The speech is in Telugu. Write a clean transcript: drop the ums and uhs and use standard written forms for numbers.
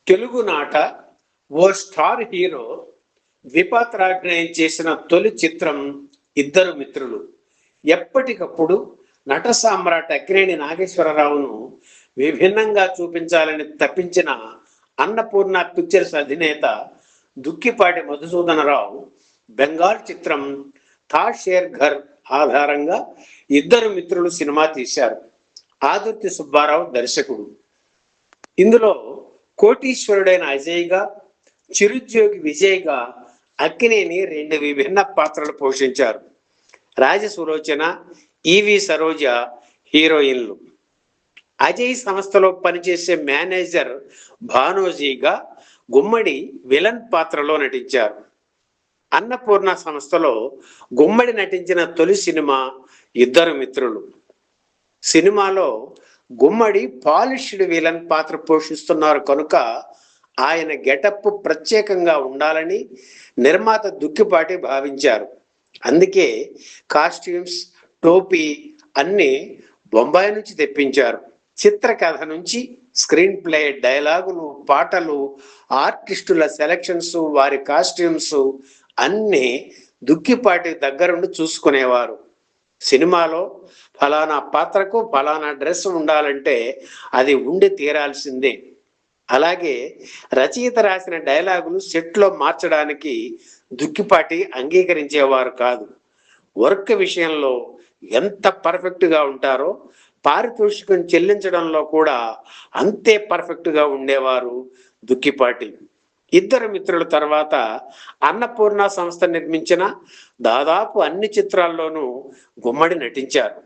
తెలుగునాట ఓ స్టార్ హీరో ద్విపాత్రాభినయం చేసిన తొలి చిత్రం ఇద్దరు మిత్రులు. ఎప్పటికప్పుడు నట సామ్రాట్ అక్కినేని నాగేశ్వరరావును విభిన్నంగా చూపించాలని తప్పించిన అన్నపూర్ణ పిక్చర్స్ అధినేత దుక్కిపాటి మధుసూదనరావు బెంగాల్ చిత్రం థా షేర్ ఘర్ ఆధారంగా ఇద్దరు మిత్రులు సినిమా తీశారు. ఆదుర్తి సుబ్బారావు దర్శకుడు. ఇందులో కోటీశ్వరుడైన అజయ్గా, చిరుద్యోగి విజయ్గా అక్కినేని రెండు విభిన్న పాత్రలు పోషించారు. రాజసులోచన, ఈవి సరోజ హీరోయిన్లు. అజయ్ సంస్థలో పనిచేసే మేనేజర్ భానోజీగా గుమ్మడి విలన్ పాత్రలో నటించారు. అన్నపూర్ణ సంస్థలో గుమ్మడి నటించిన తొలి సినిమా ఇద్దరు మిత్రులు. సినిమాలో గుమ్మడి పాలిష్డ్ విలన్ పాత్ర పోషిస్తున్నారు కనుక ఆయన గెటప్ ప్రత్యేకంగా ఉండాలని నిర్మాత దుక్కిపాటి భావించారు. అందుకే కాస్ట్యూమ్స్, టోపీ అన్ని బొంబాయి నుంచి తెప్పించారు. చిత్రకథ నుంచి స్క్రీన్ ప్లే, డైలాగులు, పాటలు, ఆర్టిస్టుల సెలక్షన్స్, వారి కాస్ట్యూమ్స్ అన్నీ దుక్కిపాటి దగ్గరుండి చూసుకునేవారు. సినిమాలో ఫలానా పాత్రకు ఫలానా డ్రెస్ ఉండాలంటే అది ఉండి తీరాల్సిందే. అలాగే రచయిత రాసిన డైలాగులు సెట్లో మార్చడానికి దుక్కిపాటి అంగీకరించేవారు కాదు. వర్క్ విషయంలో ఎంత పర్ఫెక్ట్గా ఉంటారో పారితోషికం చెల్లించడంలో కూడా అంతే పర్ఫెక్ట్గా ఉండేవారు దుక్కిపాటి. ఇద్దరు మిత్రుల తర్వాత అన్నపూర్ణ సంస్థ నిర్మించిన దాదాపు అన్ని చిత్రాల్లోనూ గుమ్మడి నటించారు.